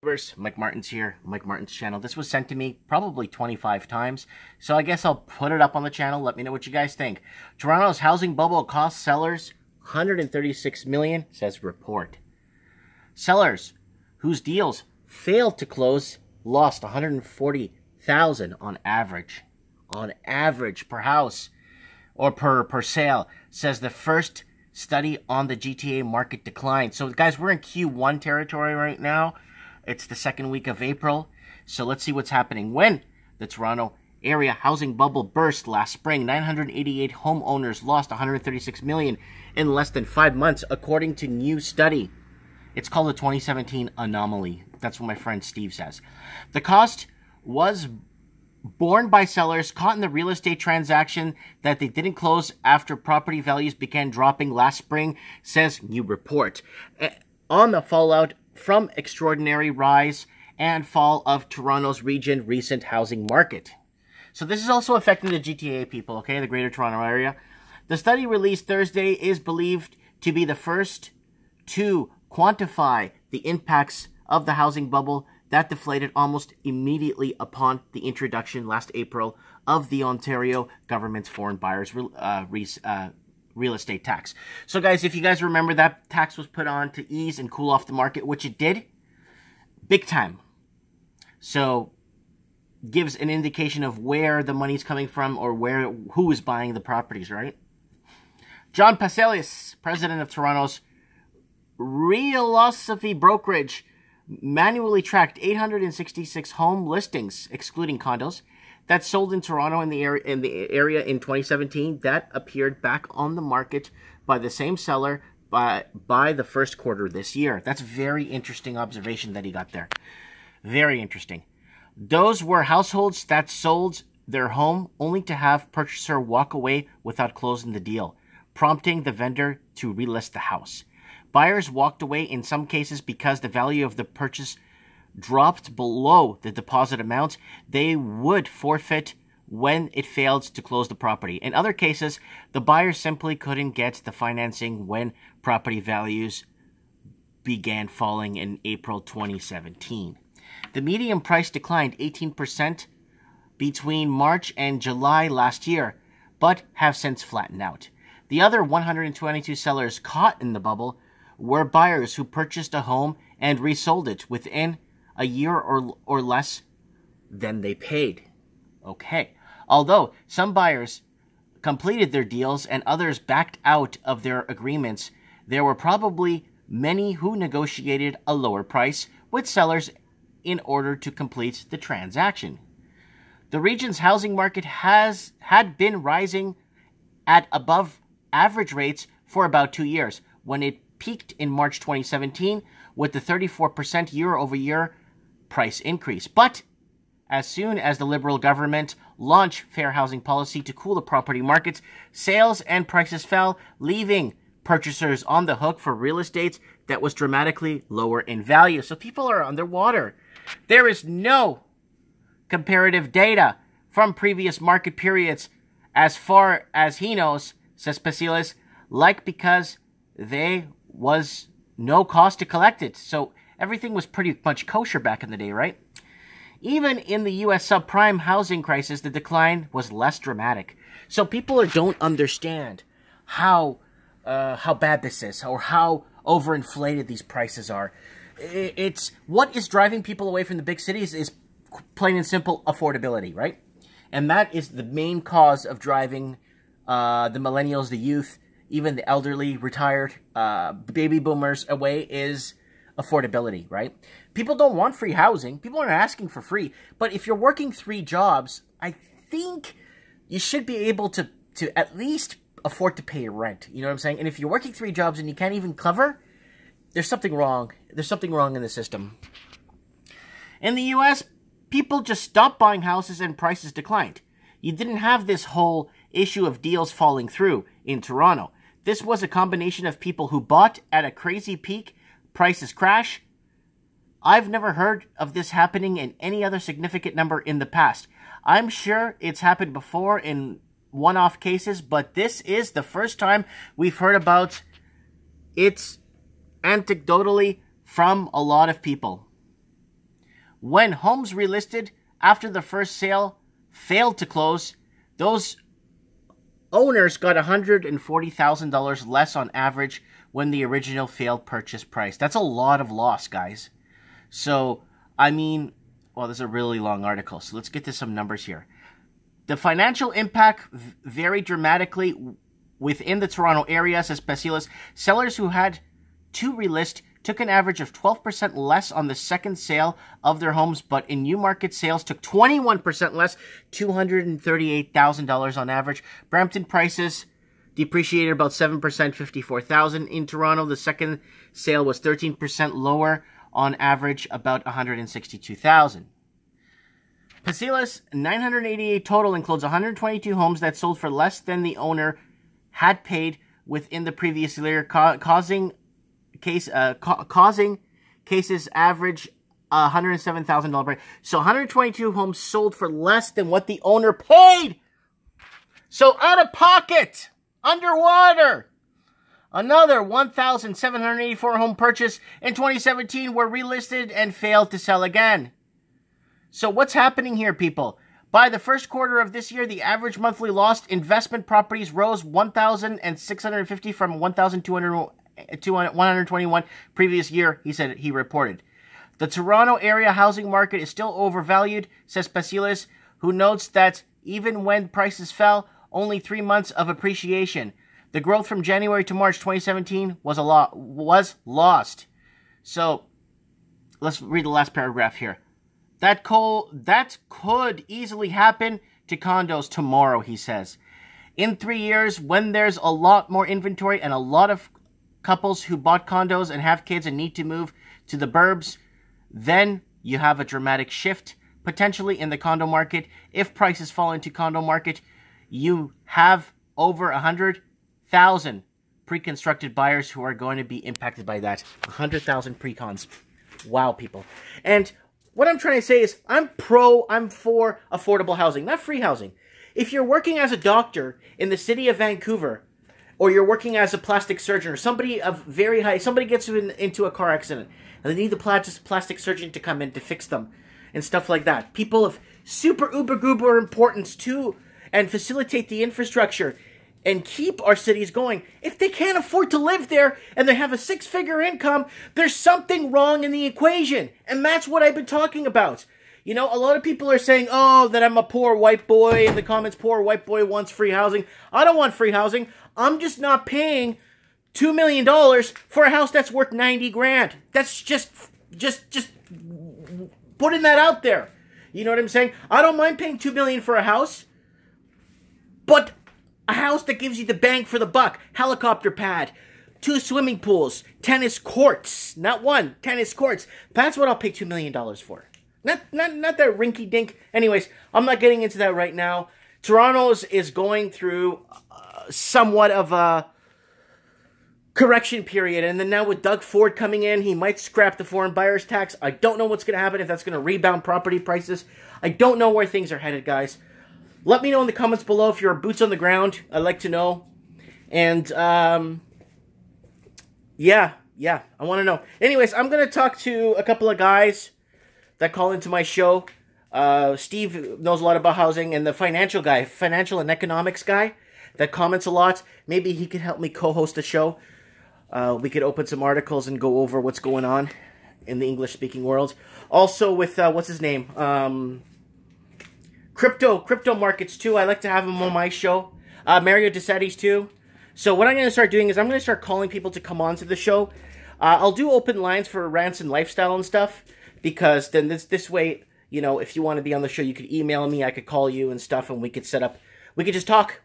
Mike Martin's here, Mike Martin's channel. This was sent to me probably 25 times, so I guess I'll put it up on the channel. Let me know what you guys think. Toronto's housing bubble cost sellers $136 million, says report. Sellers whose deals failed to close lost $140,000 on average. On average per house or per sale, says the first study on the GTA market decline. So guys, we're in Q1 territory right now. It's the second week of April, so let's see what's happening. When the Toronto area housing bubble burst last spring, 988 homeowners lost $136 million in less than 5 months, according to new study. It's called the 2017 anomaly. That's what my friend Steve says. The cost was borne by sellers caught in the real estate transaction that they didn't close after property values began dropping last spring, says new report. On the fallout from extraordinary rise and fall of Toronto's recent housing market. So this is also affecting the GTA people, okay, the Greater Toronto Area. The study released Thursday is believed to be the first to quantify the impacts of the housing bubble that deflated almost immediately upon the introduction last April of the Ontario government's foreign buyers real estate tax. So guys, if you guys remember, that tax was put on to ease and cool off the market, which it did big time. So gives an indication of where the money's coming from or who is buying the properties, right? John Pasalis, president of Toronto's Realosophy brokerage, manually tracked 866 home listings, excluding condos, that sold in Toronto in the area in 2017 that appeared back on the market by the same seller by the first quarter this year. That's a very interesting observation that he got there. Very interesting. Those were households that sold their home only to have purchaser walk away without closing the deal, prompting the vendor to relist the house. Buyers walked away in some cases because the value of the purchase dropped below the deposit amount they would forfeit when it failed to close the property. In other cases, the buyer simply couldn't get the financing when property values began falling in April 2017. The median price declined 18% between March and July last year, but have since flattened out. The other 122 sellers caught in the bubble were buyers who purchased a home and resold it within a year or less than they paid. Okay. Although some buyers completed their deals and others backed out of their agreements, there were probably many who negotiated a lower price with sellers in order to complete the transaction. The region's housing market had been rising at above average rates for about 2 years, when it peaked in March 2017 with the 34% year-over-year price increase. But as soon as the Liberal government launched fair housing policy to cool the property markets, sales and prices fell, leaving purchasers on the hook for real estate that was dramatically lower in value. So people are underwater. There is no comparative data from previous market periods as far as he knows, says Pasalis, because there was no cost to collect it. So everything was pretty much kosher back in the day, right? Even in the U.S. subprime housing crisis, the decline was less dramatic. So people don't understand how bad this is or how overinflated these prices are. It's what is driving people away from the big cities is plain and simple affordability, right? And that is the main cause of driving the millennials, the youth, even the elderly, retired, baby boomers away is affordability, right? People don't want free housing. People aren't asking for free. But if you're working 3 jobs, I think you should be able to at least afford to pay your rent. You know what I'm saying? And if you're working 3 jobs and you can't even cover, there's something wrong. There's something wrong in the system. In the U.S., people just stopped buying houses and prices declined. You didn't have this whole issue of deals falling through in Toronto. This was a combination of people who bought at a crazy peak, prices crash. I've never heard of this happening in any other significant number in the past. I'm sure it's happened before in one-off cases, but this is the first time we've heard about it anecdotally from a lot of people. When homes relisted after the first sale failed to close, those owners got $140,000 less on average when the original failed purchase price. That's a lot of loss, guys. So, I mean, well, this is a really long article, so let's get to some numbers here. The financial impact varied dramatically within the Toronto area, says Pasalis. Sellers who had to relist took an average of 12% less on the second sale of their homes, but in new market sales took 21% less, $238,000 on average. Brampton prices depreciated about 7%, $54,000. In Toronto, the second sale was 13% lower, on average about $162,000. Pasalis, 988 total, includes 122 homes that sold for less than the owner had paid within the previous year, causing cases average $107,000 price. So 122 homes sold for less than what the owner paid. So out of pocket, underwater. Another 1,784 home purchase in 2017 were relisted and failed to sell again. So what's happening here, people? By the first quarter of this year, the average monthly lost investment properties rose 1,650 from 1,121 previous year, he reported. The Toronto area housing market is still overvalued, says Pasalis, who notes that even when prices fell, only 3 months of appreciation. The growth from January to March 2017 was lost. So, let's read the last paragraph here. That could easily happen to condos tomorrow, he says. In 3 years, when there's a lot more inventory and a lot of couples who bought condos and have kids and need to move to the burbs, then you have a dramatic shift, potentially in the condo market. If prices fall into condo market, you have over 100,000 pre-constructed buyers who are going to be impacted by that. 100,000 pre-cons. Wow, people. And what I'm trying to say is I'm for affordable housing, not free housing. If you're working as a doctor in the city of Vancouver, or you're working as a plastic surgeon, or somebody gets into a car accident, and they need the plastic surgeon to come in to fix them, and stuff like that. People of super uber goober importance too, and facilitate the infrastructure, and keep our cities going. If they can't afford to live there, and they have a 6-figure income, there's something wrong in the equation. And that's what I've been talking about. You know, a lot of people are saying, oh, that I'm a poor white boy. In the comments, poor white boy wants free housing. I don't want free housing. I'm just not paying $2 million for a house that's worth 90 grand. That's just putting that out there. You know what I'm saying? I don't mind paying $2 million for a house, but a house that gives you the bang for the buck. Helicopter pad, 2 swimming pools, tennis courts. Not one, tennis courts. That's what I'll pay $2 million for. Not that rinky-dink. Anyways, I'm not getting into that right now. Toronto's is going through somewhat of a correction period. And then now with Doug Ford coming in, he might scrap the foreign buyer's tax. I don't know what's going to happen, if that's going to rebound property prices. I don't know where things are headed, guys. Let me know in the comments below if you're boots on the ground. I'd like to know. And, yeah, I want to know. Anyways, I'm going to talk to a couple of guys that call into my show. Steve knows a lot about housing, and the financial and economics guy that comments a lot. Maybe he could help me co-host a show. We could open some articles and go over what's going on in the English-speaking world. Also with, what's his name? Crypto markets too. I like to have him on my show. Mario DeSetti's too. So what I'm going to start doing is I'm going to start calling people to come on to the show. I'll do open lines for rants and lifestyle and stuff, because then this way, you know, if you want to be on the show, you could email me, I could call you and stuff, and we could set up, we could just talk.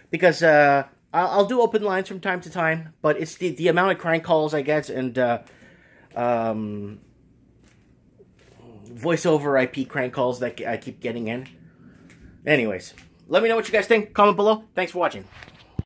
Because I'll do open lines from time to time, but it's the amount of crank calls I get and voice over IP crank calls that I keep getting in. Anyways, let me know what you guys think. Comment below. Thanks for watching.